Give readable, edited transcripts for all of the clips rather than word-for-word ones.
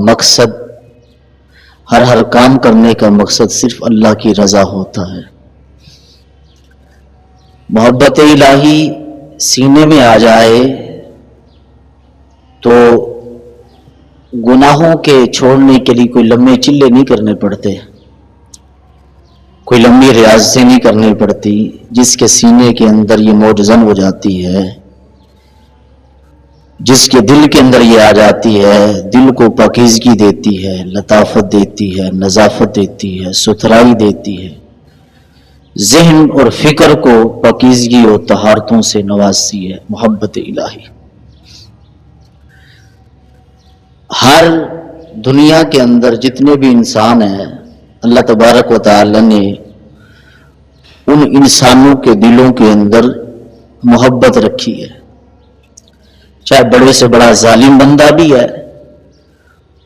مقصد ہر کام کرنے کا مقصد صرف اللہ کی رضا ہوتا ہے۔ محبت الہی سینے میں آ جائے تو گناہوں کے چھوڑنے کے لیے کوئی لمبے چلے نہیں کرنے پڑتے، کوئی لمبی ریاضتیں نہیں کرنی پڑتی۔ جس کے سینے کے اندر یہ موجزن ہو جاتی ہے، جس کے دل کے اندر یہ آ جاتی ہے، دل کو پاکیزگی دیتی ہے، لطافت دیتی ہے، نظافت دیتی ہے، ستھرائی دیتی ہے، ذہن اور فکر کو پاکیزگی اور طہارتوں سے نوازتی ہے محبت الہی۔ ہر دنیا کے اندر جتنے بھی انسان ہیں، اللہ تبارک و تعالی نے ان انسانوں کے دلوں کے اندر محبت رکھی ہے۔ چاہے بڑے سے بڑا ظالم بندہ بھی ہے،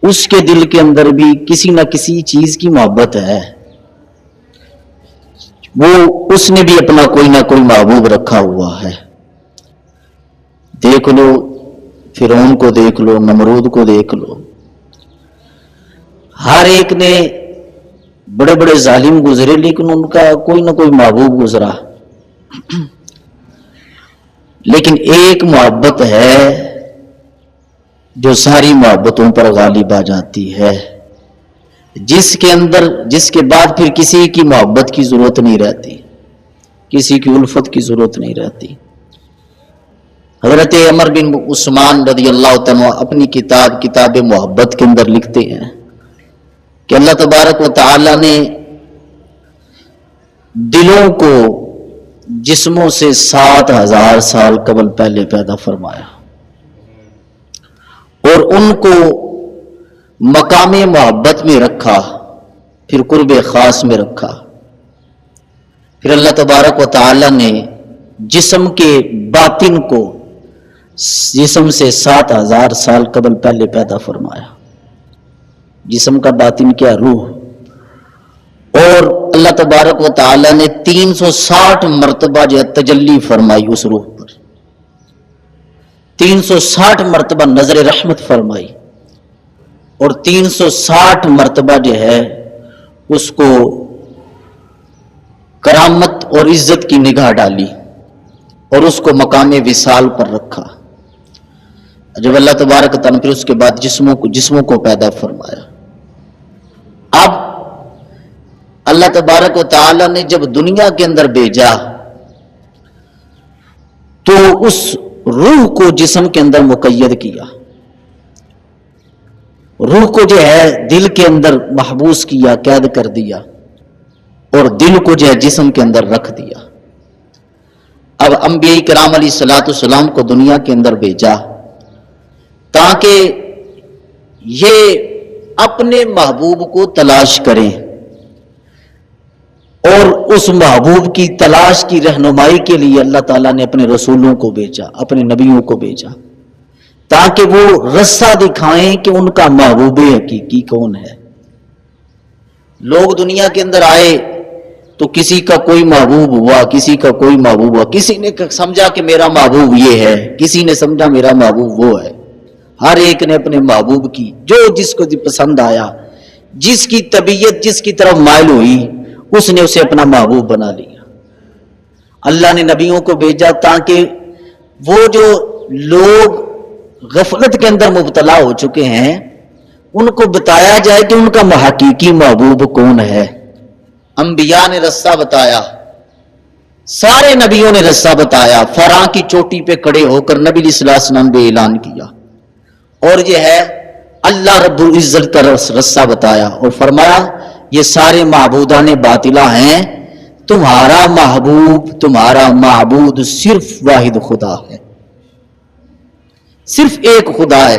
اس کے دل کے اندر بھی کسی نہ کسی چیز کی محبت ہے۔ وہ اس نے بھی اپنا کوئی نہ کوئی محبوب رکھا ہوا ہے۔ دیکھ لو فرعون کو، دیکھ لو نمرود کو، دیکھ لو، ہر ایک نے بڑے بڑے ظالم گزرے لیکن ان کا کوئی نہ کوئی محبوب گزرا۔ لیکن ایک محبت ہے جو ساری محبتوں پر غالب آ جاتی ہے، جس کے بعد پھر کسی کی محبت کی ضرورت نہیں رہتی، کسی کی الفت کی ضرورت نہیں رہتی۔ حضرت عمر بن عثمان رضی اللہ تعالیٰ اپنی کتاب محبت کے اندر لکھتے ہیں کہ اللہ تبارک و تعالی نے دلوں کو جسموں سے 7,000 سال قبل پہلے پیدا فرمایا اور ان کو مقام محبت میں رکھا، پھر قرب خاص میں رکھا۔ پھر اللہ تبارک و تعالی نے جسم کے باطن کو جسم سے 7,000 سال قبل پہلے پیدا فرمایا۔ جسم کا باطن کیا؟ روح۔ اور اللہ تبارک و تعالی نے 360 مرتبہ جو تجلی فرمائی اس روح پر، 360 مرتبہ نظر رحمت فرمائی، اور 360 مرتبہ جو ہے اس کو کرامت اور عزت کی نگاہ ڈالی اور اس کو مقام وصال پر رکھا۔ جب اللہ تبارک و تعالی پھر اس کے بعد جسموں کو پیدا فرمایا۔ اب اللہ تبارک و تعالی نے جب دنیا کے اندر بھیجا تو اس روح کو جسم کے اندر مقید کیا، روح کو جو ہے دل کے اندر محبوس کیا، قید کر دیا، اور دل کو جو ہے جسم کے اندر رکھ دیا۔ اب انبیاء کرام علیہ الصلوۃ والسلام کو دنیا کے اندر بھیجا تاکہ یہ اپنے محبوب کو تلاش کریں، اور اس محبوب کی تلاش کی رہنمائی کے لیے اللہ تعالیٰ نے اپنے رسولوں کو بھیجا، اپنے نبیوں کو بھیجا، تاکہ وہ رستہ دکھائیں کہ ان کا محبوب حقیقی کون ہے۔ لوگ دنیا کے اندر آئے تو کسی کا کوئی محبوب ہوا، کسی کا کوئی محبوب ہوا، کسی نے سمجھا کہ میرا محبوب یہ ہے، کسی نے سمجھا میرا محبوب وہ ہے۔ ہر ایک نے اپنے محبوب کی جو جس کو پسند آیا، جس کی طبیعت جس کی طرف مائل ہوئی، اس نے اسے اپنا محبوب بنا لیا۔ اللہ نے نبیوں کو بھیجا تاکہ وہ جو لوگ غفلت کے اندر مبتلا ہو چکے ہیں ان کو بتایا جائے کہ ان کا حقیقی محبوب کون ہے۔ انبیاء نے رستہ بتایا، سارے نبیوں نے رستہ بتایا، فراں کی چوٹی پہ کھڑے ہو کر نبی علیہ السلام نے اعلان کیا، اور یہ ہے اللہ رب العزت کا رستہ بتایا اور فرمایا یہ سارے معبودان باطلہ ہیں، تمہارا محبوب تمہارا معبود صرف واحد خدا ہے، صرف ایک خدا ہے،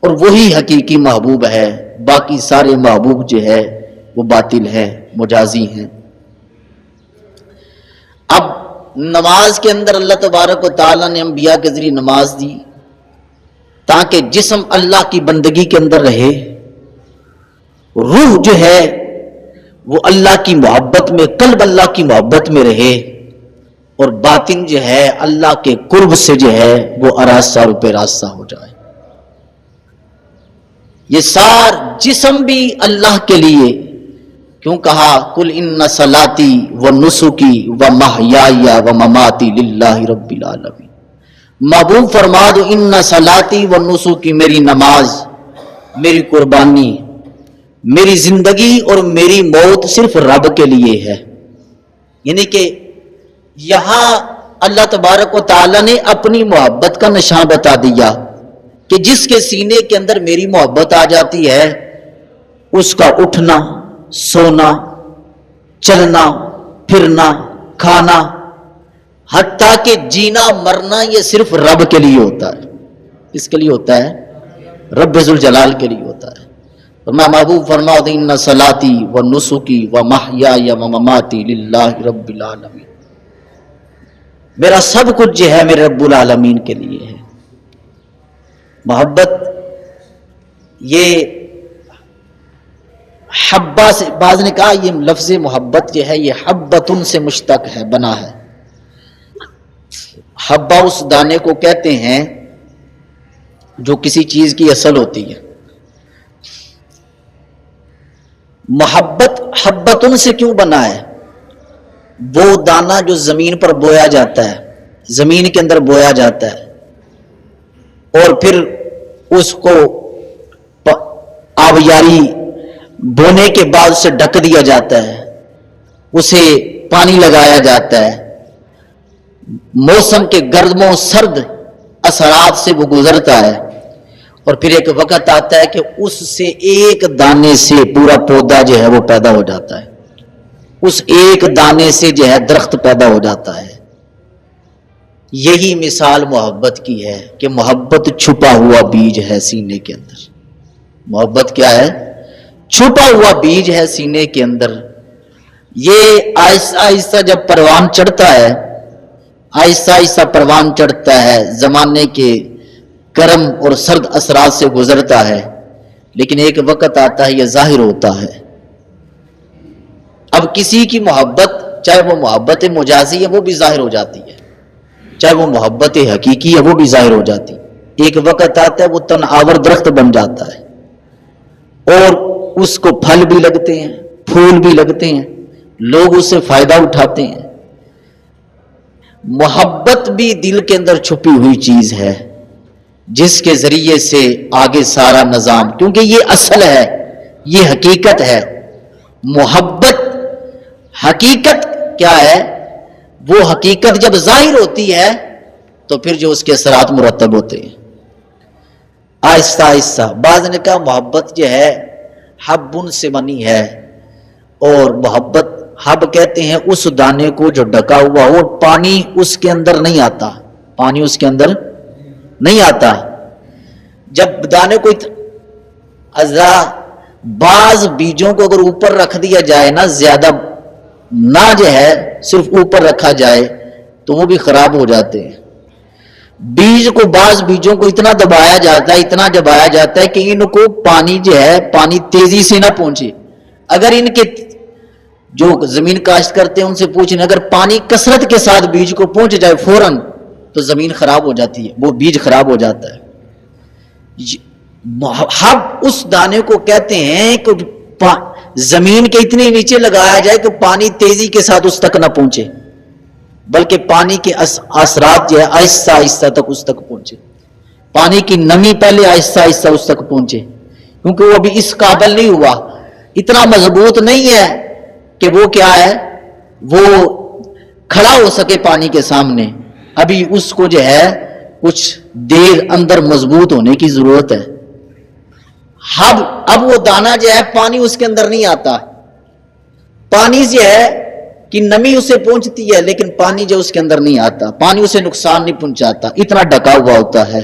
اور وہی حقیقی محبوب ہے، باقی سارے محبوب جو ہے وہ باطل ہے، مجازی ہیں۔ اب نماز کے اندر اللہ تبارک و تعالیٰ نے انبیاء کے ذریعے نماز دی تاکہ جسم اللہ کی بندگی کے اندر رہے، روح جو ہے وہ اللہ کی محبت میں، قلب اللہ کی محبت میں رہے، اور باطن جو ہے اللہ کے قرب سے جو ہے وہ آراستہ روپے راستہ ہو جائے۔ یہ سار جسم بھی اللہ کے لیے، کیوں کہا کل ان صلاتی و نسکی و محیای و مماتی للہ رب العالمین، محبوب فرما دو ان صلاتی و نسکی، میری نماز، میری قربانی، میری زندگی اور میری موت صرف رب کے لیے ہے۔ یعنی کہ یہاں اللہ تبارک و تعالی نے اپنی محبت کا نشان بتا دیا کہ جس کے سینے کے اندر میری محبت آ جاتی ہے، اس کا اٹھنا، سونا، چلنا، پھرنا، کھانا، حتیٰ کہ جینا مرنا، یہ صرف رب کے لیے ہوتا ہے۔ کس کے لیے ہوتا ہے؟ رب ذوالجلال کے لیے ہوتا ہے۔ میں محبوب فرما دیں ان صلاتی و نسکی و محیای و مماتی للہ رب العالمین، میرا سب کچھ جو ہے میرے رب العالمین کے لیے ہے۔ محبت یہ حبہ سے، بعض نے کہا یہ لفظ محبت جو ہے یہ حبتن سے مشتق ہے، بنا ہے۔ حبہ اس دانے کو کہتے ہیں جو کسی چیز کی اصل ہوتی ہے۔ محبت حبتن سے کیوں بنا ہے؟ وہ دانہ جو زمین پر بویا جاتا ہے، زمین کے اندر بویا جاتا ہے، اور پھر اس کو آبیاری بونے کے بعد اسے ڈھک دیا جاتا ہے، اسے پانی لگایا جاتا ہے، موسم کے گرم و سرد اثرات سے وہ گزرتا ہے، اور پھر ایک وقت آتا ہے کہ اس سے ایک دانے سے پورا پودا جو ہے وہ پیدا ہو جاتا ہے، اس ایک دانے سے جو ہے درخت پیدا ہو جاتا ہے۔ یہی مثال محبت کی ہے کہ محبت چھپا ہوا بیج ہے سینے کے اندر۔ محبت کیا ہے؟ چھپا ہوا بیج ہے سینے کے اندر۔ یہ آہستہ آہستہ جب پروان چڑھتا ہے، آہستہ آہستہ پروان چڑھتا ہے، زمانے کے گرم اور سرد اثرات سے گزرتا ہے، لیکن ایک وقت آتا ہے یہ ظاہر ہوتا ہے۔ اب کسی کی محبت، چاہے وہ محبت مجازی ہے وہ بھی ظاہر ہو جاتی ہے، چاہے وہ محبت حقیقی ہے وہ بھی ظاہر ہو جاتی ہے۔ ایک وقت آتا ہے وہ تن آور درخت بن جاتا ہے، اور اس کو پھل بھی لگتے ہیں، پھول بھی لگتے ہیں، لوگ اس سے فائدہ اٹھاتے ہیں۔ محبت بھی دل کے اندر چھپی ہوئی چیز ہے، جس کے ذریعے سے آگے سارا نظام، کیونکہ یہ اصل ہے، یہ حقیقت ہے۔ محبت حقیقت کیا ہے؟ وہ حقیقت جب ظاہر ہوتی ہے تو پھر جو اس کے اثرات مرتب ہوتے ہیں آہستہ آہستہ۔ بعض نے کہا محبت جو ہے حبن سے بنی ہے، اور محبت حب کہتے ہیں اس دانے کو جو ڈھکا ہوا ہو، پانی اس کے اندر نہیں آتا، پانی اس کے اندر نہیں آتا۔ جب دانے کو بعض بیجوں کو اگر اوپر رکھ دیا جائے نا، زیادہ نہ جو ہے صرف اوپر رکھا جائے تو وہ بھی خراب ہو جاتے ہیں۔ بیج کو، بعض بیجوں کو اتنا دبایا جاتا ہے، اتنا دبایا جاتا ہے کہ ان کو پانی جو ہے، پانی تیزی سے نہ پہنچے۔ اگر ان کے جو زمین کاشت کرتے ہیں ان سے پوچھیں، اگر پانی کثرت کے ساتھ بیج کو پہنچ جائے فوراً تو زمین خراب ہو جاتی ہے، وہ بیج خراب ہو جاتا ہے۔ حب اس دانے کو کہتے ہیں کہ زمین کے اتنے نیچے لگایا جائے کہ پانی تیزی کے ساتھ اس تک نہ پہنچے، بلکہ پانی کے اثرات جو ہے آہستہ آہستہ تک اس تک پہنچے، پانی کی نمی پہلے آہستہ آہستہ اس تک پہنچے، کیونکہ وہ ابھی اس قابل نہیں ہوا، اتنا مضبوط نہیں ہے کہ وہ کیا ہے، وہ کھڑا ہو سکے پانی کے سامنے، ابھی اس کو جو ہے کچھ دیر اندر مضبوط ہونے کی ضرورت ہے۔ اب وہ دانہ جو ہے پانی اس کے اندر نہیں آتا، پانی جو ہے کہ نمی اسے پہنچتی ہے لیکن پانی جو اس کے اندر نہیں آتا، پانی اسے نقصان نہیں پہنچاتا، اتنا ڈھکا ہوا ہوتا ہے۔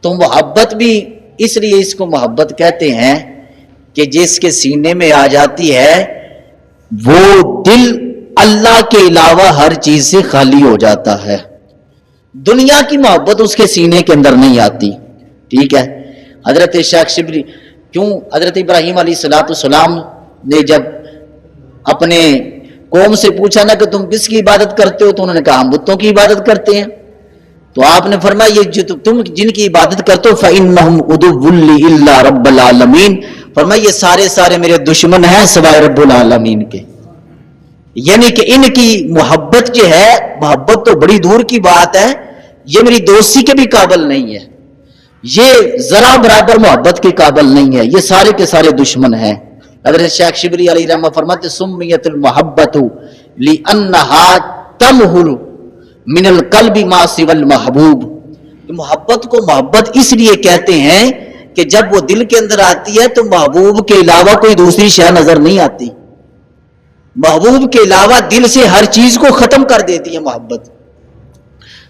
تو محبت بھی اس لیے اس کو محبت کہتے ہیں کہ جس کے سینے میں آ جاتی ہے وہ دل اللہ کے علاوہ ہر چیز سے خالی ہو جاتا ہے۔ دنیا کی محبت اس کے سینے کے اندر نہیں آتی، ٹھیک ہے۔ حضرت شیخ شبلی، کیوں حضرت ابراہیم علیہ السلام نے جب اپنے قوم سے پوچھا نا کہ تم کس کی عبادت کرتے ہو، تو انہوں نے کہا ہم بتوں کی عبادت کرتے ہیں۔ تو آپ نے فرمایا یہ جو تم جن کی عبادت کرتے ہو فَإِنَّهُمْ عُدُوٌّ لِّي إِلَّا رَبَّ الْعَالَمِينَ، فرمایا یہ سارے میرے دشمن ہیں سوائے رب العالمین کے. یعنی کہ ان کی محبت جو ہے، محبت تو بڑی دور کی بات ہے، یہ میری دوستی کے بھی قابل نہیں ہے، یہ ذرا برابر محبت کے قابل نہیں ہے، یہ سارے کے سارے دشمن ہیں. حضرت شیخ شبلی علیہ رحمہ فرماتے سمیت المحبت لأنها تمہل من القلب ما سوى المحبوب. محبت کو محبت اس لیے کہتے ہیں کہ جب وہ دل کے اندر آتی ہے تو محبوب کے علاوہ کوئی دوسری شے نظر نہیں آتی. محبوب کے علاوہ دل سے ہر چیز کو ختم کر دیتی ہے محبت،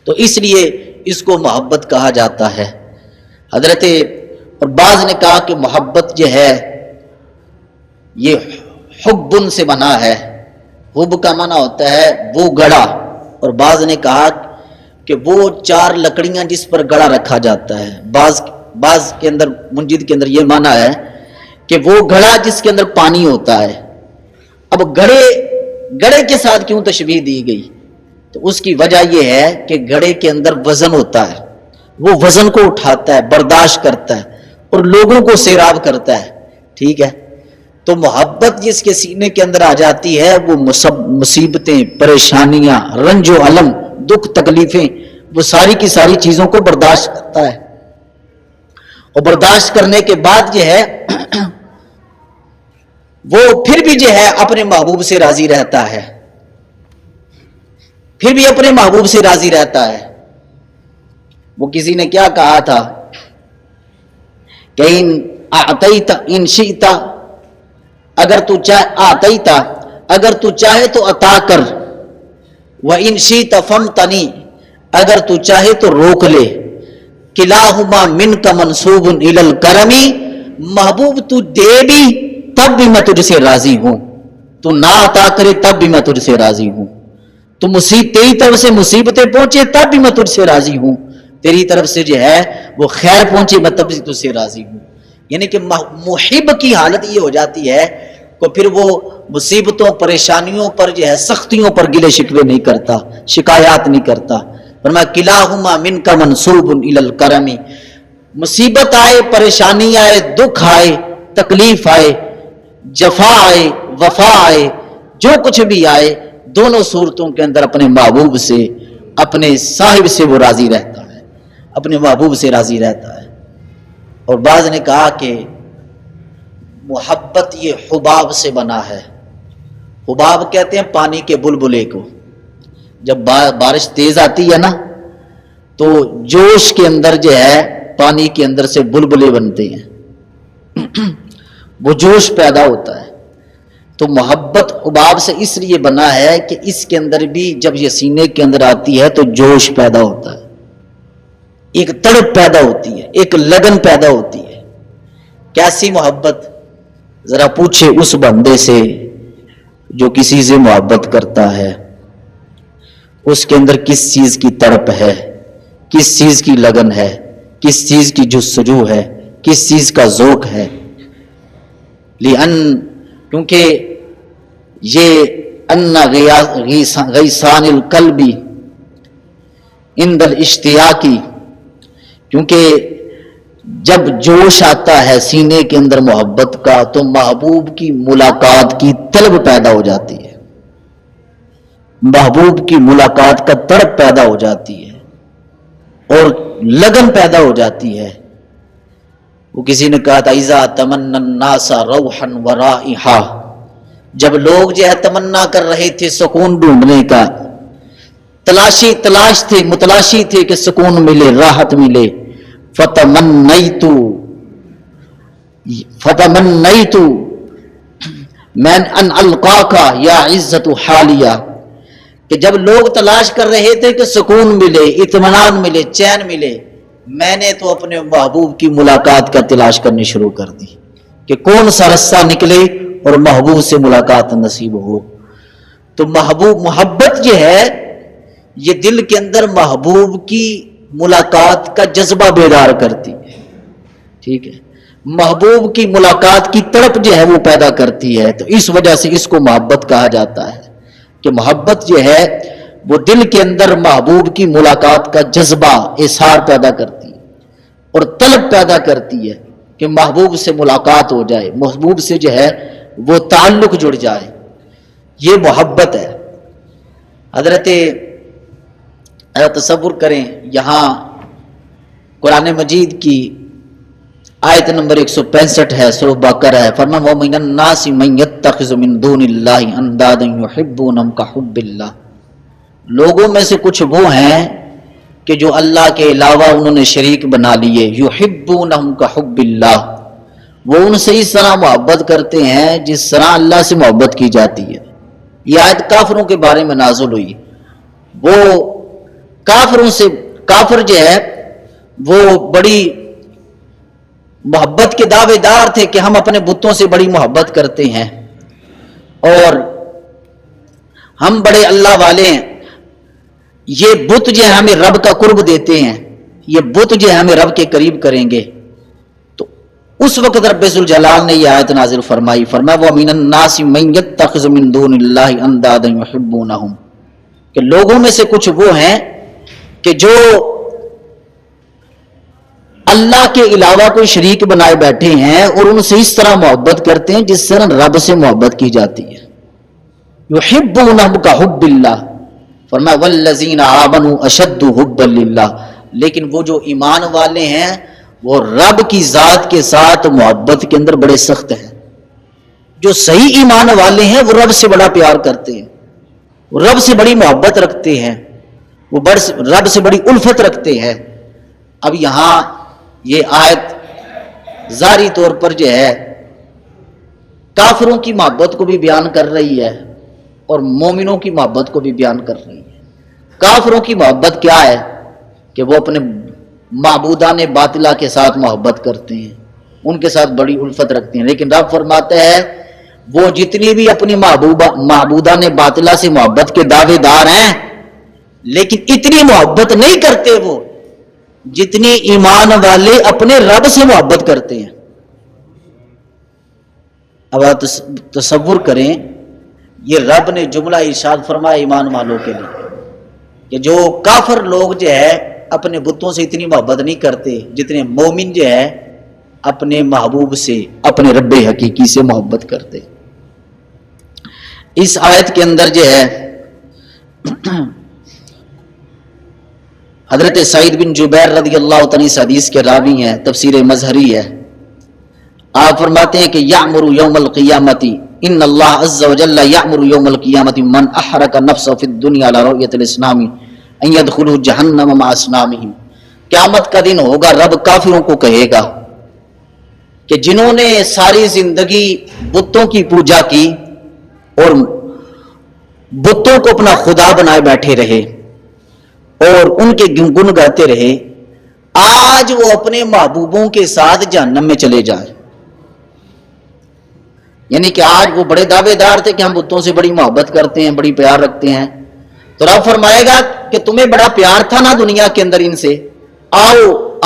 تو اس لیے اس کو محبت کہا جاتا ہے. حضرت اور بعض نے کہا کہ محبت جو ہے یہ حبن سے بنا ہے، حب کا معنی ہوتا ہے وہ گڑا، اور بعض نے کہا کہ وہ 4 لکڑیاں جس پر گڑا رکھا جاتا ہے. بعض کے اندر منجد کے اندر یہ معنی ہے کہ وہ گڑا جس کے اندر پانی ہوتا ہے. اب گڑے کے ساتھ کیوں تشبیہ دی گئی؟ تو اس کی وجہ یہ ہے کہ گڑے کے اندر وزن ہوتا ہے، وہ وزن کو اٹھاتا ہے، برداشت کرتا ہے اور لوگوں کو سیراب کرتا ہے. ٹھیک ہے، تو محبت جس کے سینے کے اندر آ جاتی ہے وہ مصیبتیں، پریشانیاں، رنج و الم، دکھ تکلیفیں، وہ ساری کی ساری چیزوں کو برداشت کرتا ہے. اور برداشت کرنے کے بعد جو ہے وہ پھر بھی جو ہے اپنے محبوب سے راضی رہتا ہے، پھر بھی اپنے محبوب سے راضی رہتا ہے. وہ کسی نے کیا کہا تھا کہ ان شئت، اگر تو چاہے تو عطا کر، وَإِن شِئْتَ فَامْتَنِعْ، اگر تو چاہے تو روک لے. کلاہما منک منسوب الی الکرم، محبوب تو دے بھی تب بھی میں تجھ سے راضی ہوں، تو نہ عطا کرے تب بھی میں تجھ سے راضی ہوں، تو تیری طرف سے مصیبتیں پہنچے تب بھی میں تجھ سے راضی ہوں، تیری طرف سے جو ہے وہ خیر پہنچے میں تب بھی تجھ سے راضی ہوں. یعنی کہ محب کی حالت یہ ہو جاتی ہے کہ پھر وہ مصیبتوں، پریشانیوں پر جو ہے، سختیوں پر گلے شکوے نہیں کرتا، شکایات نہیں کرتا. فرمایا کلاہما منک منسوب الی الکرم، مصیبت آئے، پریشانی آئے، دکھ آئے، تکلیف آئے، جفا آئے، وفا آئے، جو کچھ بھی آئے، دونوں صورتوں کے اندر اپنے محبوب سے، اپنے صاحب سے وہ راضی رہتا ہے، اپنے محبوب سے راضی رہتا ہے. اور بعض نے کہا کہ محبت یہ حباب سے بنا ہے. حباب کہتے ہیں پانی کے بلبلے کو. جب بارش تیز آتی ہے نا تو جوش کے اندر جو ہے پانی کے اندر سے بلبلے بنتے ہیں، وہ جوش پیدا ہوتا ہے. تو محبت حباب سے اس لیے بنا ہے کہ اس کے اندر بھی جب یہ سینے کے اندر آتی ہے تو جوش پیدا ہوتا ہے، ایک تڑپ پیدا ہوتی ہے، ایک لگن پیدا ہوتی ہے. کیسی محبت؟ ذرا پوچھے اس بندے سے جو کسی سے محبت کرتا ہے، اس کے اندر کس چیز کی تڑپ ہے، کس چیز کی لگن ہے، کس چیز کی جستجو ہے، کس چیز کا ذوق ہے. کیونکہ یہ ان غیسان القلب عند الاشتیاقی، کیونکہ جب جوش آتا ہے سینے کے اندر محبت کا تو محبوب کی ملاقات کی طلب پیدا ہو جاتی ہے، محبوب کی ملاقات کا تڑپ پیدا ہو جاتی ہے اور لگن پیدا ہو جاتی ہے. وہ کسی نے کہا تھا اذا تمنى الناس روحا ورائحا، جب لوگ جو ہے تمنا کر رہے تھے سکون ڈھونڈنے کا، تلاش تھے، متلاشی تھے کہ سکون ملے، راحت ملے. فتمنیت من ان القاک یا عزت حالیہ، کہ جب لوگ تلاش کر رہے تھے کہ سکون ملے، اطمینان ملے، چین ملے، میں نے تو اپنے محبوب کی ملاقات کا تلاش کرنی شروع کر دی کہ کون سا رستہ نکلے اور محبوب سے ملاقات نصیب ہو. تو محبت جو ہے یہ دل کے اندر محبوب کی ملاقات کا جذبہ بیدار کرتی ہے. ٹھیک ہے، محبوب کی ملاقات کی تڑپ جو ہے وہ پیدا کرتی ہے. تو اس وجہ سے اس کو محبت کہا جاتا ہے کہ محبت جو ہے وہ دل کے اندر محبوب کی ملاقات کا جذبہ اظہار پیدا کرتی ہے اور طلب پیدا کرتی ہے کہ محبوب سے ملاقات ہو جائے، محبوب سے جو ہے وہ تعلق جڑ جائے، یہ محبت ہے۔ حضرت تصور کریں، یہاں قرآن مجید کی آیت نمبر 165 ہے، سورہ بقرہ ہے، فرمایا وَمِنَ النَّاسِ مَن يَتَّخِذُ مِن دُونِ اللَّهِ أَندَادًا يُحِبُّونَهُمْ كَحُبِّ اللَّهِ، لوگوں میں سے کچھ وہ ہیں کہ جو اللہ کے علاوہ انہوں نے شریک بنا لیے، يُحِبُّونَهُمْ كَحُبِّ اللَّهِ، وہ ان سے اس طرح محبت کرتے ہیں جس طرح اللہ سے محبت کی جاتی ہے۔ یہ آیت کافروں کے بارے میں نازل ہوئی، وہ کافروں سے، کافر جو ہے وہ بڑی محبت کے دعوے دار تھے کہ ہم اپنے بتوں سے بڑی محبت کرتے ہیں اور ہم بڑے اللہ والے ہیں، یہ بت جو ہے ہمیں رب کا قرب دیتے ہیں، یہ بت جو ہے ہمیں رب کے قریب کریں گے۔ تو اس وقت رب ذوالجلال نے یہ آیت نازل فرمائی، فرمایا وَمِنَ النَّاسِ مَن يَتَّخِذُ مِن دُونِ اللَّهِ أَندَادًا يُحِبُّونَهُمْ، کہ لوگوں میں سے کچھ وہ ہیں کہ جو اللہ کے علاوہ کوئی شریک بنائے بیٹھے ہیں اور ان سے اس طرح محبت کرتے ہیں جس طرح رب سے محبت کی جاتی ہے۔ يُحِبُّونَهُمْ كَحُبِّ اللَّهِ، فرمایا وَالَّذِينَ آمَنُوا أَشَدُّ حُبًّا لِلَّهِ، لیکن وہ جو ایمان والے ہیں وہ رب کی ذات کے ساتھ محبت کے اندر بڑے سخت ہیں۔ جو صحیح ایمان والے ہیں وہ رب سے بڑا پیار کرتے ہیں، وہ رب سے بڑی محبت رکھتے ہیں، وہ رب سے بڑی الفت رکھتے ہیں۔ اب یہاں یہ آیت ظاہری طور پر جو ہے کافروں کی محبت کو بھی بیان کر رہی ہے اور مومنوں کی محبت کو بھی بیان کر رہی ہے۔ کافروں کی محبت کیا ہے کہ وہ اپنے معبودان باطلہ کے ساتھ محبت کرتے ہیں، ان کے ساتھ بڑی الفت رکھتے ہیں، لیکن رب فرماتے ہیں وہ جتنی بھی اپنی معبودان باطلہ سے محبت کے دعوے دار ہیں لیکن اتنی محبت نہیں کرتے وہ جتنی ایمان والے اپنے رب سے محبت کرتے ہیں۔ اب آپ تصور کریں، یہ رب نے جملہ ارشاد فرمایا ایمان والوں کے لیے کہ جو کافر لوگ جو ہے اپنے بتوں سے اتنی محبت نہیں کرتے جتنے مومن جو ہے اپنے محبوب سے، اپنے رب حقیقی سے محبت کرتے۔ اس آیت کے اندر جو ہے حضرت سعید بن جبیر رضی اللہ تعالیٰ اس حدیث کے راوی ہیں، تفسیر مظہری ہے، آپ فرماتے ہیں کہ یعمر یوم القیامت ان اللہ عز وجل یعمر یوم القیامت من احرک نفسه فی الدنیا علی رؤیت الاسلام ان يدخلوا جہنم مع اصنامهم، قیامت کا دن ہوگا رب کافروں کو کہے گا کہ جنہوں نے ساری زندگی بتوں کی پوجا کی اور بتوں کو اپنا خدا بنائے بیٹھے رہے اور ان کے گن گاتے رہے، آج وہ اپنے محبوبوں کے ساتھ جہنم میں چلے جائیں۔ یعنی کہ آج وہ بڑے دعوے دار تھے کہ ہم بتوں سے بڑی محبت کرتے ہیں، بڑی پیار رکھتے ہیں، تو رب فرمائے گا کہ تمہیں بڑا پیار تھا نا دنیا کے اندر ان سے، آؤ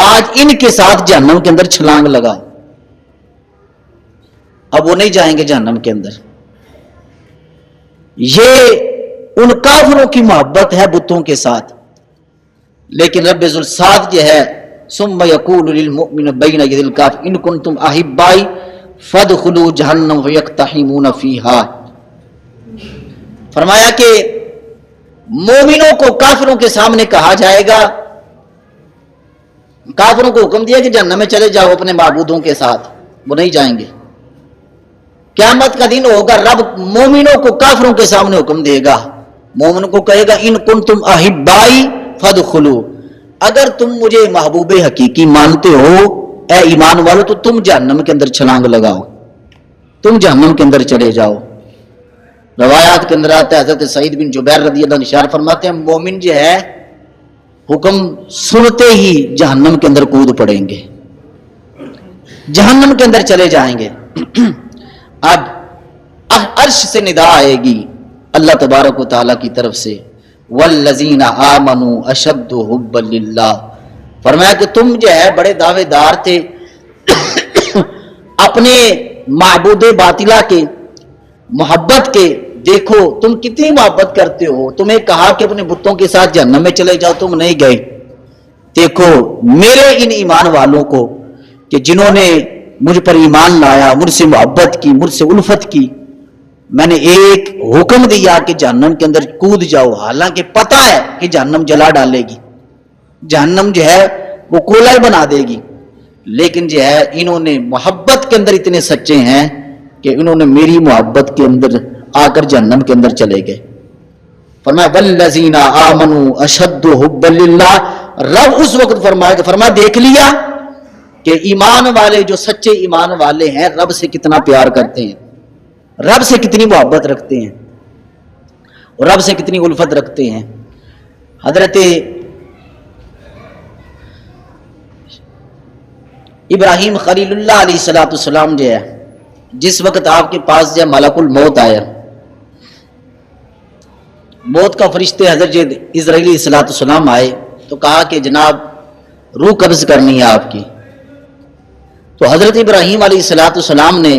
آج ان کے ساتھ جہنم کے اندر چھلانگ لگاؤ۔ اب وہ نہیں جائیں گے جہنم کے اندر۔ یہ ان کافروں کی محبت ہے بتوں کے ساتھ، لیکن رب ذوالسعت جو ہے ثم یقول للمؤمن بین یدی الکافر ان کنتم احبائی فادخلوا جہنم فیقتحمون فیہا، فرمایا کہ مومنوں کو کافروں کے سامنے کہا جائے گا، کافروں کو حکم دیا کہ جہنم میں چلے جاؤ اپنے معبودوں کے ساتھ، وہ نہیں جائیں گے۔ قیامت کا دن ہوگا رب مومنوں کو کافروں کے سامنے حکم دے گا، مومن کو کہے گا ان کنتم احبائی فادخلوا، اگر تم مجھے محبوب حقیقی مانتے ہو اے ایمان والو تو تم جہنم کے اندر چھلانگ لگاؤ، تم جہنم کے اندر چلے جاؤ۔ روایات کے اندر آتا ہے حضرت سعید بن جبیر رضی اللہ عنہ اشارہ فرماتے ہیں مومن جو ہے حکم سنتے ہی جہنم کے اندر کود پڑیں گے، جہنم کے اندر چلے جائیں گے۔ اب عرش سے ندا آئے گی اللہ تبارک و تعالیٰ کی طرف سے والذین آمنوا اشد حبا للہ، فرمایا کہ تم جو ہے بڑے دعوے دار تھے اپنے معبود باطلہ کے محبت کے دیکھو تم کتنی محبت کرتے ہو, تمہیں کہا کہ اپنے بتوں کے ساتھ جہنم میں چلے جاؤ, تم نہیں گئے. دیکھو میرے ان ایمان والوں کو کہ جنہوں نے مجھ پر ایمان لایا, مجھ سے محبت کی, مجھ سے الفت کی, میں نے ایک حکم دیا کہ جہنم کے اندر کود جاؤ, حالانکہ پتہ ہے کہ جہنم جلا ڈالے گی, جہنم جو ہے وہ کولا بنا دے گی, لیکن جو ہے انہوں نے محبت کے اندر اتنے سچے ہیں کہ انہوں نے میری محبت کے اندر آ کر جہنم کے اندر چلے گئے. فرمایا والذین آمنوا اشد حبا للہ, رب اس وقت فرمایا دیکھ لیا کہ ایمان والے جو سچے ایمان والے ہیں رب سے کتنا پیار کرتے ہیں, رب سے کتنی محبت رکھتے ہیں, اور رب سے کتنی الفت رکھتے ہیں. حضرت ابراہیم خلیل اللہ علیہ السلام جو ہے, جس وقت آپ کے پاس جو ملک الموت آیا, موت کا فرشتے حضرت اسرائیل علیہ السلام آئے تو کہا کہ جناب روح قبض کرنی ہے آپ کی. تو حضرت ابراہیم علیہ السلام نے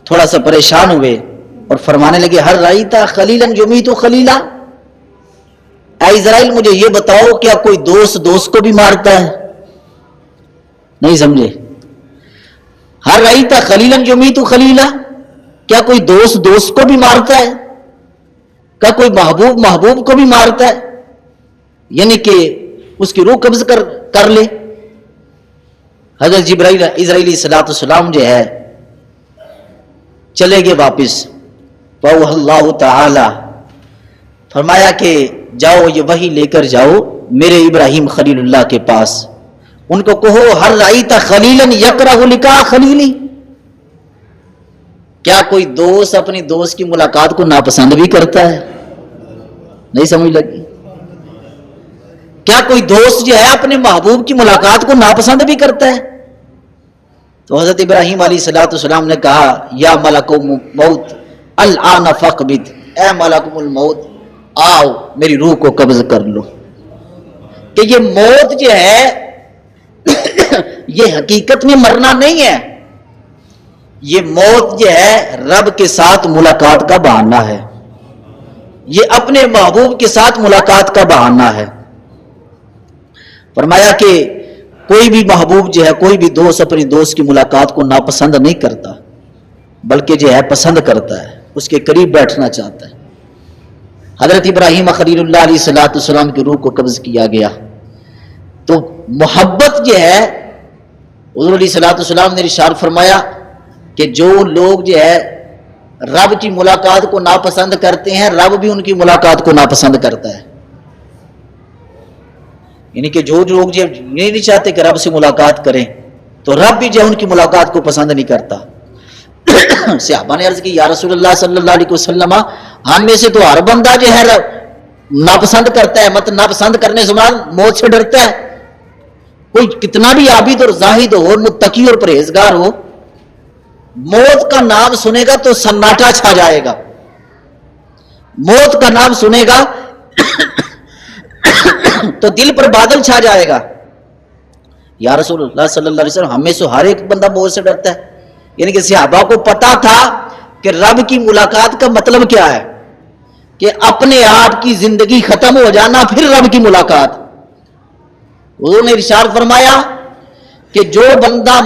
تھوڑا سا پریشان ہوئے اور فرمانے لگے ہر رأیتا خلیلا یمیت خلیلا, اے اسرائیل مجھے یہ بتاؤ کیا کوئی دوست کو بھی مارتا ہے؟ نہیں سمجھے. ہر رأیتا خلیلا یمیت خلیلا, کیا کوئی دوست کو بھی مارتا ہے؟ کیا کوئی محبوب کو بھی مارتا ہے, یعنی کہ اس کی روح قبض کر لے. حضرت اسرائیلی السلام جو ہے چلے گئے واپس. فَأَوْحَى اللَّهُ تَعَالَى, فرمایا کہ جاؤ یہ وحی لے کر جاؤ میرے ابراہیم خلیل اللہ کے پاس, ان کو کہو ہر رأیت خلیلا یکرہ لقاء خلیلی, کیا کوئی دوست اپنی دوست کی ملاقات کو ناپسند بھی کرتا ہے؟ نہیں سمجھ لگی. کیا کوئی دوست جو ہے اپنے محبوب کی ملاقات کو ناپسند بھی کرتا ہے؟ تو حضرت ابراہیم علیہ السلام نے کہا یا ملک الموت الآن فاقبض, اے ملک الموت آؤ میری روح کو قبض کر لو. کہ یہ موت جو ہے یہ حقیقت میں مرنا نہیں ہے, یہ موت جو ہے رب کے ساتھ ملاقات کا بہانہ ہے, یہ اپنے محبوب کے ساتھ ملاقات کا بہانہ ہے. فرمایا کہ کوئی بھی محبوب جو ہے, کوئی بھی دوست اپنی دوست کی ملاقات کو ناپسند نہیں کرتا, بلکہ جو ہے پسند کرتا ہے, اس کے قریب بیٹھنا چاہتا ہے. حضرت ابراہیم خلیل اللہ علیہ السلام کی روح کو قبض کیا گیا. تو محبت جو ہے حضور علیہ السلام نے ارشاد فرمایا کہ جو لوگ جو ہے رب کی ملاقات کو ناپسند کرتے ہیں, رب بھی ان کی ملاقات کو ناپسند کرتا ہے. یعنی کہ جو لوگ جو یہ نہیں چاہتے کہ رب سے ملاقات کریں تو رب بھی جو ان کی ملاقات کو پسند نہیں کرتا. صحابہ نے عرض کی یا رسول اللہ صلی اللہ علیہ وسلم, ہم میں سے تو ہر بندہ جو ہے ناپسند کرتا ہے, مطلب ناپسند کرنے سے موت سے ڈرتا ہے. کوئی کتنا بھی عابد اور زاہد ہو, متقی اور پرہیزگار ہو, موت کا نام سنے گا تو سناٹا چھا جائے گا, موت کا نام سنے گا تو دل پر بادل چھا جائے گا. یا رسول اللہ صلی اللہ علیہ وسلم ہمیں سے ہر ایک بندہ موت سے ڈرتا ہے. یعنی کہ صحابہ کو پتا تھا کہ رب کی ملاقات کا مطلب کیا ہے, کہ اپنے آپ کی زندگی ختم ہو جانا پھر رب کی ملاقات. حضور نے ارشاد فرمایا کہ جو بندہ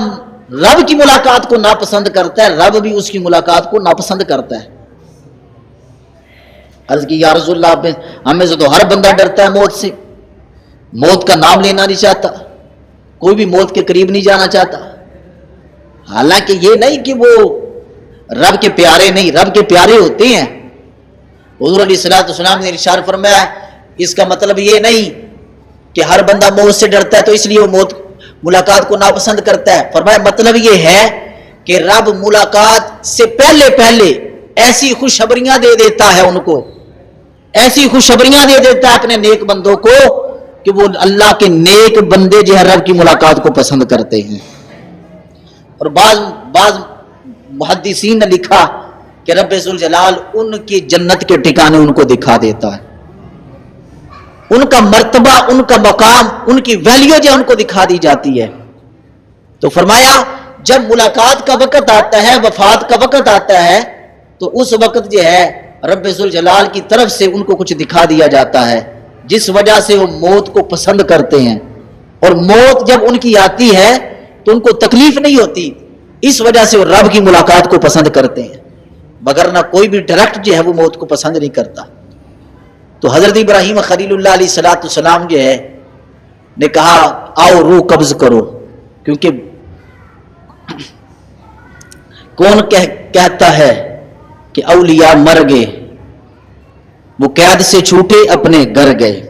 رب کی ملاقات کو ناپسند کرتا ہے, رب بھی اس کی ملاقات کو ناپسند کرتا ہے. عرض کی یا رسول اللہ ہمیں سے تو ہر بندہ ڈرتا ہے موت سے, موت کا نام لینا نہیں چاہتا, کوئی بھی موت کے قریب نہیں جانا چاہتا. حالانکہ یہ نہیں کہ وہ رب کے پیارے نہیں, رب کے پیارے ہوتے ہیں. حضور علیہ السلام نے ارشاد فرمایا اس کا مطلب یہ نہیں کہ ہر بندہ موت سے ڈرتا ہے تو اس لیے وہ موت ملاقات کو ناپسند کرتا ہے. فرمایا مطلب یہ ہے کہ رب ملاقات سے پہلے ایسی خوشخبریاں دے دیتا ہے ان کو, ایسی خوشخبریاں دے دیتا ہے اپنے نیک بندوں کو کہ وہ اللہ کے نیک بندے جو ہے رب کی ملاقات کو پسند کرتے ہیں. اور بعض محدثین نے لکھا کہ رب ذوالجلال ان کی جنت کے ٹھکانے ان کو دکھا دیتا ہے, ان کا مرتبہ, ان کا مقام, ان کی ویلیو جو ان کو دکھا دی جاتی ہے. تو فرمایا جب ملاقات کا وقت آتا ہے, وفات کا وقت آتا ہے, تو اس وقت جو ہے رب ذوالجلال کی طرف سے ان کو کچھ دکھا دیا جاتا ہے جس وجہ سے وہ موت کو پسند کرتے ہیں، اور موت جب ان کی آتی ہے تو ان کو تکلیف نہیں ہوتی، اس وجہ سے وہ رب کی ملاقات کو پسند کرتے ہیں، مگر نہ کوئی بھی ڈائریکٹ جو ہے وہ موت کو پسند نہیں کرتا۔ تو حضرت ابراہیم خلیل اللہ علیہ السلام جو ہے نے کہا آؤ روح قبض کرو، کیونکہ کون کہتا ہے کہ اولیاء مر گئے، وہ قید سے چھوٹے اپنے گھر گئے۔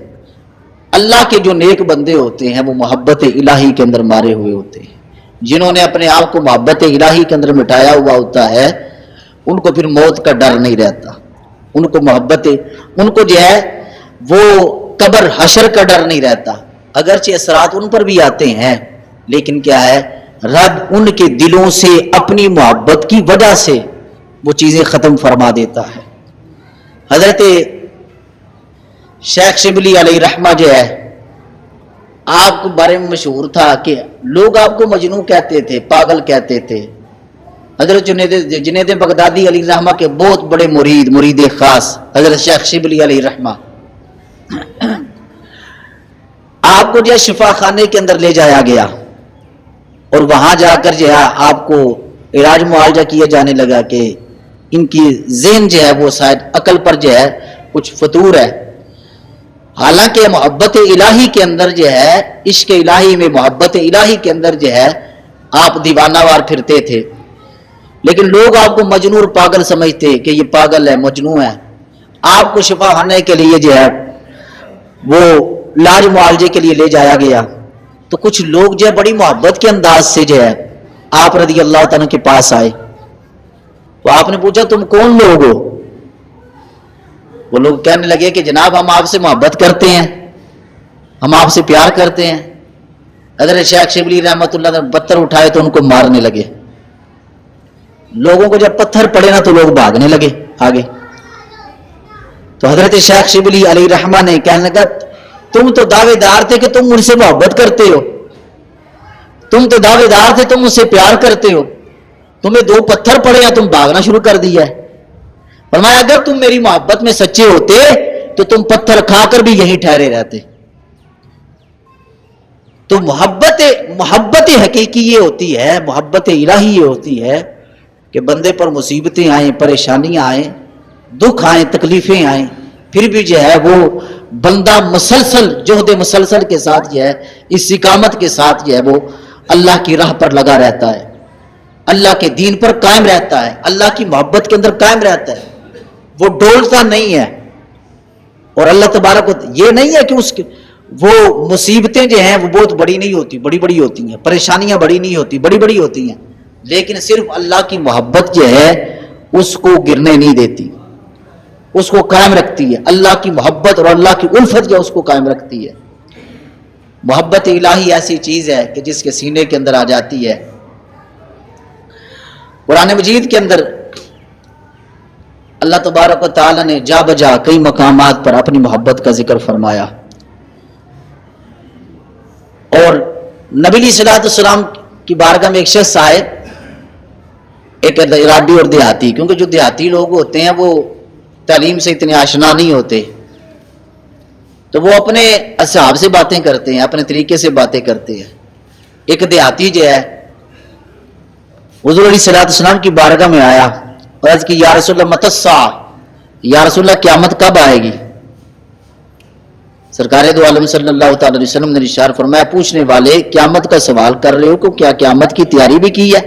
اللہ کے جو نیک بندے ہوتے ہیں وہ محبت الہی کے اندر مارے ہوئے ہوتے ہیں، جنہوں نے اپنے آپ کو محبت الہی کے اندر مٹایا ہوا ہوتا ہے ان کو پھر موت کا ڈر نہیں رہتا، ان کو محبت، ان کو جو ہے وہ قبر حشر کا ڈر نہیں رہتا، اگرچہ اثرات ان پر بھی آتے ہیں لیکن کیا ہے رب ان کے دلوں سے اپنی محبت کی وجہ سے وہ چیزیں ختم فرما دیتا ہے۔ حضرت شیخ شبلی علیہ رحمہ جو ہے آپ کے بارے میں مشہور تھا کہ لوگ آپ کو مجنون کہتے تھے، پاگل کہتے تھے۔ حضرت جنید بغدادی علیہ رحمہ کے بہت بڑے مرید خاص حضرت شیخ شبلی علیہ رحمہ آپ کو جو ہے شفا خانے کے اندر لے جایا گیا اور وہاں جا کر جو ہے آپ کو علاج معالجہ کیا جانے لگا کہ ان کی ذہن جو ہے وہ شاید عقل پر جو ہے کچھ فطور ہے، حالانکہ محبت الہی کے اندر جو ہے عشق الہی میں محبت الہی کے اندر جو ہے آپ دیوانہ وار پھرتے تھے، لیکن لوگ آپ کو مجنون اور پاگل سمجھتے کہ یہ پاگل ہے، مجنون ہے۔ آپ کو شفا خانے کے لیے جو ہے وہ علاج معالجے کے لیے لے جایا گیا تو کچھ لوگ جو ہے بڑی محبت کے انداز سے جو ہے آپ رضی اللہ تعالیٰ کے پاس آئے، تو آپ نے پوچھا تم کون لوگ ہو؟ وہ لوگ کہنے لگے کہ جناب ہم آپ سے محبت کرتے ہیں، ہم آپ سے پیار کرتے ہیں۔ حضرت شیخ شبلی رحمۃ اللہ نے پتھر اٹھائے تو ان کو مارنے لگے، لوگوں کو جب پتھر پڑے نا تو لوگ بھاگنے لگے آگے۔ تو حضرت شیخ شبلی علیہ رحمہ نے کہنے لگا تم تو دعوے دار تھے کہ تم مجھ سے محبت کرتے ہو، تم تو دعوے دار تھے تم مجھ سے پیار کرتے ہو، تمہیں دو پتھر پڑے یا تم بھاگنا شروع کر دیا ہے۔ فرمایا اگر تم میری محبت میں سچے ہوتے تو تم پتھر کھا کر بھی یہیں ٹھہرے رہتے۔ تو محبت حقیقی یہ ہوتی ہے، محبت الہی یہ ہوتی ہے کہ بندے پر مصیبتیں آئیں، پریشانیاں آئیں، دکھ آئیں، تکلیفیں آئیں، پھر بھی جو ہے وہ بندہ مسلسل جہد مسلسل کے ساتھ جو ہے استقامت کے ساتھ جو ہے وہ اللہ کی راہ پر لگا رہتا ہے، اللہ کے دین پر قائم رہتا ہے، اللہ کی محبت کے اندر قائم رہتا ہے، وہ ڈولتا نہیں ہے۔ اور اللہ تبارک یہ نہیں ہے کہ اس کے وہ مصیبتیں جو ہیں وہ بہت بڑی نہیں ہوتی، بڑی بڑی ہوتی ہیں، پریشانیاں بڑی نہیں ہوتی، بڑی بڑی ہوتی ہیں، لیکن صرف اللہ کی محبت جو ہے اس کو گرنے نہیں دیتی، اس کو قائم رکھتی ہے۔ اللہ کی محبت اور اللہ کی الفت جو اس کو قائم رکھتی ہے۔ محبت الہی ایسی چیز ہے کہ جس کے سینے کے اندر آ جاتی ہے۔ قرآن مجید کے اندر اللہ تبارک و تعالی نے جا بجا کئی مقامات پر اپنی محبت کا ذکر فرمایا، اور نبی علیہ الصلوۃ والسلام کی بارگاہ میں ایک شخص آئے، ایک ارادی اور دیہاتی، کیونکہ جو دیہاتی لوگ ہوتے ہیں وہ تعلیم سے اتنے آشنا نہیں ہوتے، تو وہ اپنے اصحاب سے باتیں کرتے ہیں، اپنے طریقے سے باتیں کرتے ہیں۔ ایک دیہاتی جو ہے حضور علیہ الصلوۃ والسلام کی بارگاہ میں آیا اور عرض کی یا رسول اللہ متی الساعہ، یا رسول اللہ قیامت کب آئے گی؟ سرکار دو عالم صلی اللہ تعالی علیہ وسلم نے ارشاد فرمایا پوچھنے والے قیامت کا سوال کر رہے ہو کہ کیا قیامت کی تیاری بھی کی ہے؟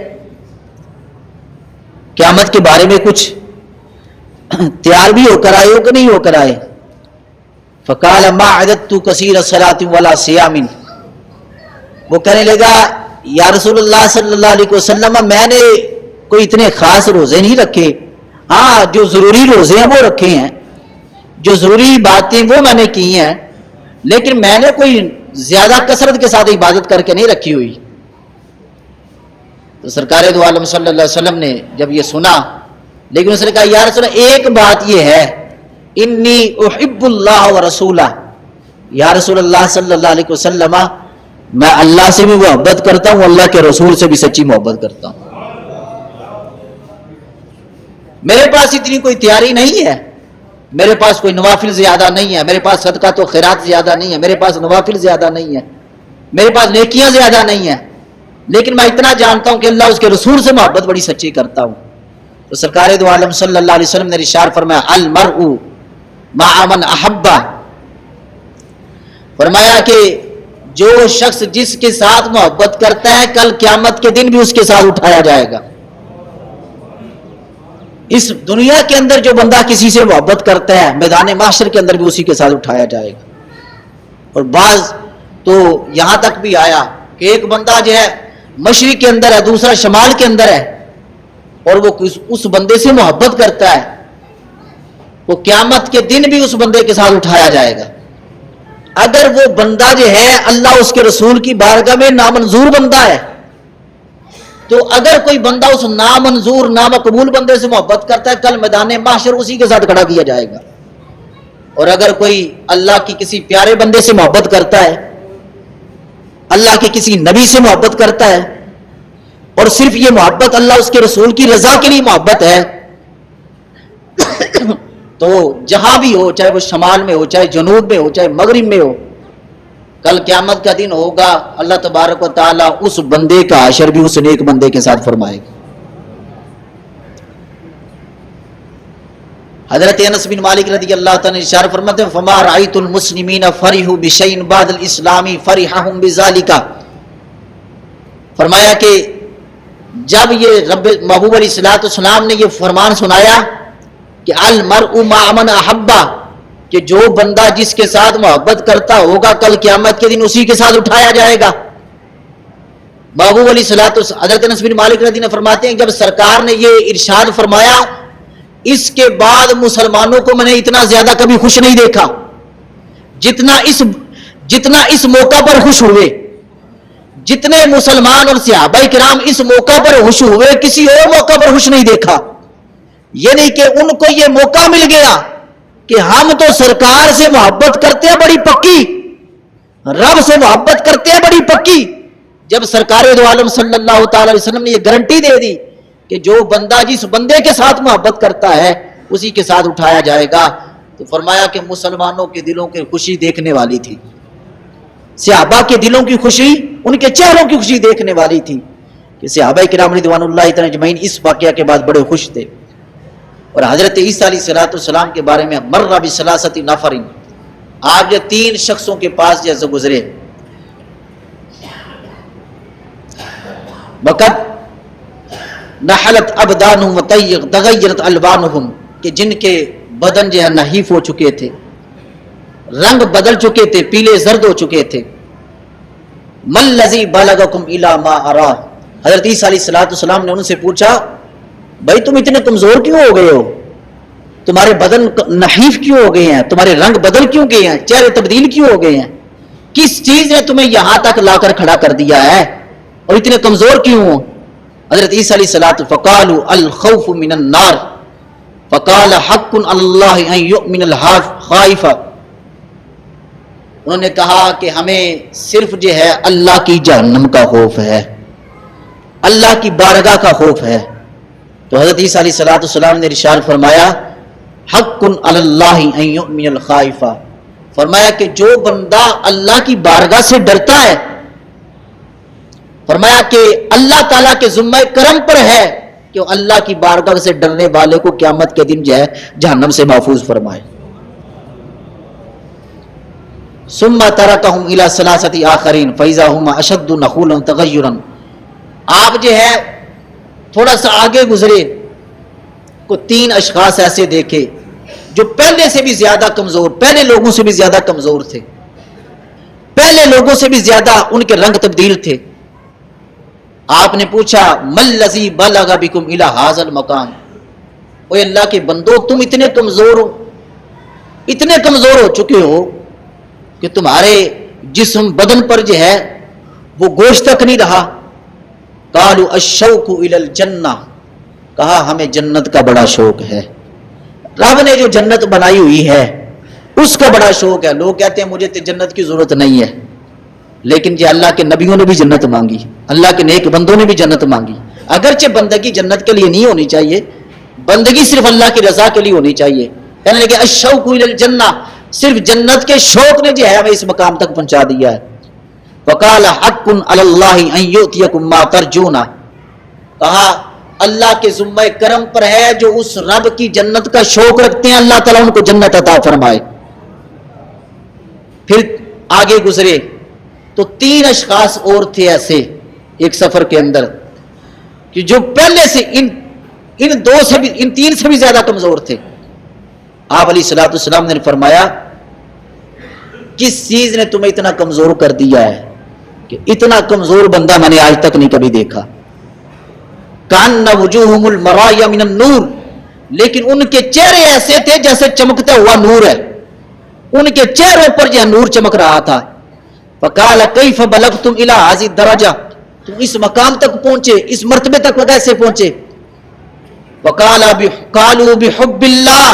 قیامت کے بارے میں کچھ تیار بھی ہو کر آئے ہو کہ نہیں ہو کر آئے؟ فقال ما عددت کثیر الصلاۃ ولا صیام، وہ کہنے لگا یا رسول اللہ صلی اللہ علیہ وسلم میں نے کوئی اتنے خاص روزے نہیں رکھے، ہاں جو ضروری روزے ہیں وہ رکھے ہیں، جو ضروری باتیں وہ میں نے کی ہیں، لیکن میں نے کوئی زیادہ کثرت کے ساتھ عبادت کر کے نہیں رکھی ہوئی۔ تو سرکار دو عالم صلی اللہ علیہ وسلم نے جب یہ سنا، لیکن اس نے کہا یا رسول اللہ ایک بات یہ ہے انی احب اللہ ورسولہ، یا رسول اللہ صلی اللہ علیہ وسلم میں اللہ سے بھی محبت کرتا ہوں، اللہ کے رسول سے بھی سچی محبت کرتا ہوں۔ میرے پاس اتنی کوئی تیاری نہیں ہے، میرے پاس کوئی نوافل زیادہ نہیں ہے، میرے پاس صدقہ تو خیرات زیادہ نہیں ہے، میرے پاس نوافل زیادہ نہیں ہے، میرے پاس نیکیاں زیادہ نہیں ہیں، لیکن میں اتنا جانتا ہوں کہ اللہ اس کے رسول سے محبت بڑی سچی کرتا ہوں۔ تو سرکار دو عالم صلی اللہ علیہ وسلم نے ارشاد فرمایا المرء مع من احبہ، فرمایا کہ جو شخص جس کے ساتھ محبت کرتا ہے کل قیامت کے دن بھی اس کے ساتھ اٹھایا جائے گا۔ اس دنیا کے اندر جو بندہ کسی سے محبت کرتا ہے میدان محشر کے اندر بھی اسی کے ساتھ اٹھایا جائے گا۔ اور بعض تو یہاں تک بھی آیا کہ ایک بندہ جو ہے مشرق کے اندر ہے، دوسرا شمال کے اندر ہے، اور وہ اس بندے سے محبت کرتا ہے، وہ قیامت کے دن بھی اس بندے کے ساتھ اٹھایا جائے گا۔ اگر وہ بندہ جو ہے اللہ اس کے رسول کی بارگاہ میں نامنظور بندہ ہے، تو اگر کوئی بندہ اس نامنظور نامقبول بندے سے محبت کرتا ہے کل میدان محشر اسی کے ساتھ کھڑا کیا جائے گا۔ اور اگر کوئی اللہ کی کسی پیارے بندے سے محبت کرتا ہے، اللہ کے کسی نبی سے محبت کرتا ہے، اور صرف یہ محبت اللہ اس کے رسول کی رضا کے لیے محبت ہے، تو جہاں بھی ہو، چاہے وہ شمال میں ہو، چاہے جنوب میں ہو، چاہے مغرب میں ہو، کل قیامت کا دن ہوگا اللہ تبارک و تعالیٰ اس بندے کا حشر بھی اس نیک بندے کے ساتھ فرمائے گا۔ حضرت انس بن مالک رضی اللہ تعالیٰ نے ارشاد فرماتے ہیں فما رأیت المسلمین فرحوا بشیء بعد الاسلام فرحهم بذلک، فرمایا کہ جب یہ رب محبوب علیہ الصلوۃ والسلام نے یہ فرمان سنایا کہ المرء مع من احبہ، کہ جو بندہ جس کے ساتھ محبت کرتا ہوگا کل قیامت کے دن اسی کے ساتھ اٹھایا جائے گا۔ محبوب علیہ الصلوۃ والسلام حضرت انس بن مالک رضی اللہ عنہ فرماتے ہیں جب سرکار نے یہ ارشاد فرمایا اس کے بعد مسلمانوں کو میں نے اتنا زیادہ کبھی خوش نہیں دیکھا جتنا اس موقع پر خوش ہوئے۔ جتنے مسلمان اور صحابہ کرام اس موقع پر خوش ہوئے کسی اور موقع پر خوش نہیں دیکھا۔ یہ نہیں کہ ان کو یہ موقع مل گیا کہ ہم تو سرکار سے محبت کرتے ہیں بڑی پکی، رب سے محبت کرتے ہیں بڑی پکی، جب سرکار دو عالم صلی اللہ تعالی علیہ وسلم نے یہ گارنٹی دے دی کہ جو بندہ جس بندے کے ساتھ محبت کرتا ہے اسی کے ساتھ اٹھایا جائے گا، تو فرمایا کہ مسلمانوں کے دلوں کی خوشی دیکھنے والی تھی، صحابہ کے دلوں کی خوشی، ان کے چہروں کی خوشی دیکھنے والی تھی کہ صحابہ کرام رضوان اللہ تعالی اجمعین اس واقعہ کے بعد بڑے خوش تھے۔ اور حضرت عیسیٰ علیہ السلام کے بارے میں مر بثلاثۃ نفر، آپ جو 3 شخصوں کے پاس جیسے گزرے، وقت نحلت ابدانہم وتغیرت الوانہم، کہ جن کے بدن جو ہے نحیف ہو چکے تھے، رنگ بدل چکے تھے، پیلے زرد ہو چکے تھے۔ ما الذی بلغکم الی ما ارا، حضرت عیسیٰ علیہ السلام نے ان سے پوچھا بھائی تم اتنے کمزور کیوں ہو گئے ہو، تمہارے بدن نحیف کیوں ہو گئے ہیں، تمہارے رنگ بدل کیوں گئے ہیں، چہرے تبدیل کیوں ہو گئے ہیں، کس چیز نے تمہیں یہاں تک لا کر کھڑا کر دیا ہے اور اتنے کمزور کیوں ہو؟ حضرت عیسیٰ علیہ السلام فقالوا الخوف من النار فقال حق اللہ ان یؤمن الخائف، انہوں نے کہا کہ ہمیں صرف جو ہے اللہ کی جہنم کا خوف ہے، اللہ کی بارگاہ کا خوف ہے۔ تو حضرت عیسیٰ علیہ السلام نے ارشاد فرمایا حق علی اللہ ان یؤمن الخائف، فرمایا کہ جو بندہ اللہ کی بارگاہ سے ڈرتا ہے، فرمایا کہ اللہ تعالیٰ کے ذمہ کرم پر ہے کہ اللہ کی بارگاہ سے ڈرنے والے کو قیامت کے دن جو ہے جہنم سے محفوظ فرمائے۔ ثم ترکہم الی ثلاثۃ آخرین فاذا ھم اشد نخولا تغیرا، آپ جو ہے تھوڑا سا آگے گزرے کو 3 اشخاص ایسے دیکھے جو پہلے سے بھی زیادہ کمزور، پہلے لوگوں سے بھی زیادہ کمزور تھے، پہلے لوگوں سے بھی زیادہ ان کے رنگ تبدیل تھے۔ آپ نے پوچھا ما الذی بلغ بکم الی ھذا المقام، اے اللہ کے بندو تم اتنے کمزور ہو چکے ہو کہ تمہارے جسم بدن پر جو ہے وہ گوشت تک نہیں رہا۔ قالوا الشوق الی الجنہ، کہا ہمیں جنت کا بڑا شوق ہے، رب نے جو جنت بنائی ہوئی ہے اس کا بڑا شوق ہے۔ لوگ کہتے ہیں مجھے تو جنت کی ضرورت نہیں ہے، لیکن یہ اللہ کے نبیوں نے بھی جنت مانگی، اللہ کے نیک بندوں نے بھی جنت مانگی، اگرچہ بندگی جنت کے لیے نہیں ہونی چاہیے، بندگی صرف اللہ کی رضا کے لیے ہونی چاہیے. کہنے لگے الشوق الی الجنہ, صرف جنت کے شوق نے جو ہے ہمیں اس مقام تک پہنچا دیا ہے. وقال حق علی اللہ ان یؤتیکم ما ترجون, کہا اللہ کے ذمہ کرم پر ہے جو اس رب کی جنت کا شوق رکھتے ہیں اللہ تعالیٰ ان کو جنت عطا فرمائے. پھر آگے گزرے تو 3 اشخاص اور تھے ایسے ایک سفر کے اندر کہ جو پہلے سے ان 3 سے بھی زیادہ کمزور تھے. آپ علیہ الصلوۃ والسلام نے فرمایا کس چیز نے تمہیں اتنا کمزور کر دیا ہے کہ اتنا کمزور بندہ میں نے آج تک نہیں کبھی دیکھا. کان وجوہہم المرایا من النور, لیکن ان کے چہرے ایسے تھے جیسے چمکتا ہوا نور ہے, ان کے چہروں پر جو نور چمک رہا تھا. فقال کیف بلغتم الی ہذه الدرجہ, تم اس مقام تک پہنچے, اس مرتبے تک کیسے پہنچے؟ قالوا بحب اللہ,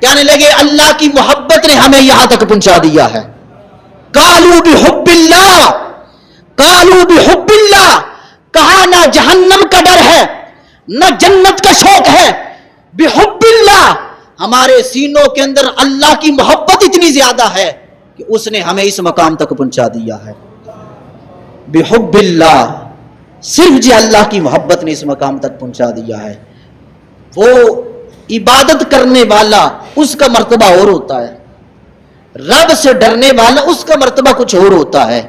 کہنے لگے اللہ کی محبت نے ہمیں یہاں تک پہنچا دیا ہے. قالوا بحب اللہ, قالوا بحب اللہ, کہا نہ جہنم کا ڈر ہے نہ جنت کا شوق ہے, بحب اللہ, ہمارے سینوں کے اندر اللہ کی محبت اتنی زیادہ ہے کہ اس نے ہمیں اس مقام تک پہنچا دیا ہے. بحب اللہ, صرف جی اللہ کی محبت نے اس مقام تک پہنچا دیا ہے. وہ عبادت کرنے والا اس کا مرتبہ اور ہوتا ہے, رب سے ڈرنے والا اس کا مرتبہ کچھ اور ہوتا ہے,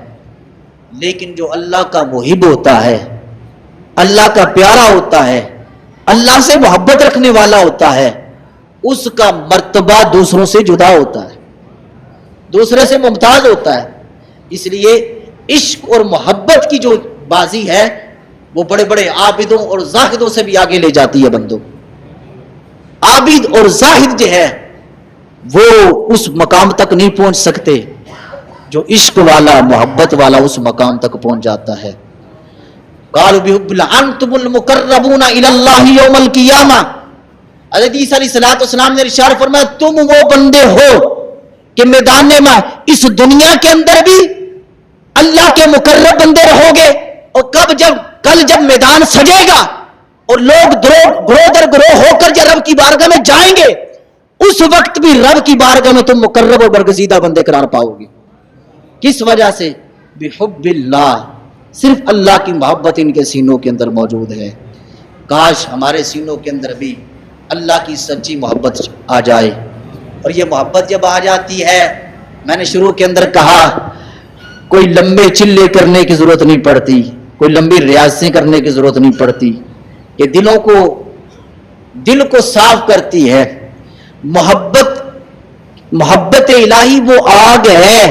لیکن جو اللہ کا محب ہوتا ہے, اللہ کا پیارا ہوتا ہے, اللہ سے محبت رکھنے والا ہوتا ہے, اس کا مرتبہ دوسروں سے جدا ہوتا ہے, دوسرے سے ممتاز ہوتا ہے. اس لیے عشق اور محبت کی جو بازی ہے وہ بڑے بڑے عابدوں اور زاہدوں سے بھی آگے لے جاتی ہے بندوں. عابد اور زاہد جو ہے وہ اس مقام تک نہیں پہنچ سکتے, جو عشق والا محبت والا اس مقام تک پہنچ جاتا ہے. قالوا بحب اللہ انتم المقربون الی اللہ یوم القیامہ, حضرت عیسیٰ علیہ السلام نے ارشاد فرمایا تم وہ بندے ہو کہ میدان میں اس دنیا کے اندر بھی اللہ کے مقرب بندے رہو گے, اور کل جب میدان سجے گا اور لوگ گروہ در گروہ ہو کر جب رب کی بارگاہ میں جائیں گے, اس وقت بھی رب کی بارگاہ میں تم مقرب اور برگزیدہ بندے قرار پاؤ گے. کس وجہ سے؟ بحب اللہ, صرف اللہ کی محبت ان کے سینوں کے اندر موجود ہے. کاش ہمارے سینوں کے اندر بھی اللہ کی سچی محبت آ جائے. اور یہ محبت جب آ جاتی ہے, میں نے شروع کے اندر کہا کوئی لمبے چلے کرنے کی ضرورت نہیں پڑتی, کوئی لمبی ریاضیں کرنے کی ضرورت نہیں پڑتی, یہ دل کو صاف کرتی ہے. محبت الہی وہ آگ ہے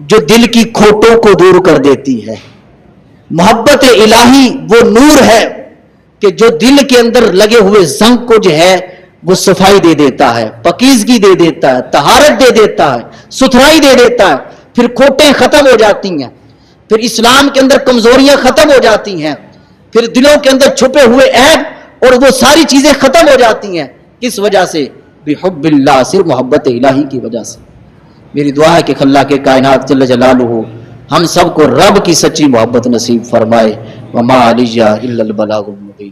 جو دل کی کھوٹوں کو دور کر دیتی ہے. محبت الہی وہ نور ہے کہ جو دل کے اندر لگے ہوئے زنگ کو جو ہے وہ صفائی دے دیتا ہے, پاکیزگی دے دیتا ہے, طہارت دے دیتا ہے, ستھرائی دے دیتا ہے. پھر کھوٹیں ختم ہو جاتی ہیں, پھر اسلام کے اندر کمزوریاں ختم ہو جاتی ہیں, پھر دلوں کے اندر چھپے ہوئے عیب اور وہ ساری چیزیں ختم ہو جاتی ہیں. کس وجہ سے؟ بحب اللہ, صرف محبت الہی کی وجہ سے. میری دعا ہے کہ اللہ کے کائنات جل جلالہ ہم سب کو رب کی سچی محبت نصیب فرمائے. وما علیہ الا البلاغ المبین.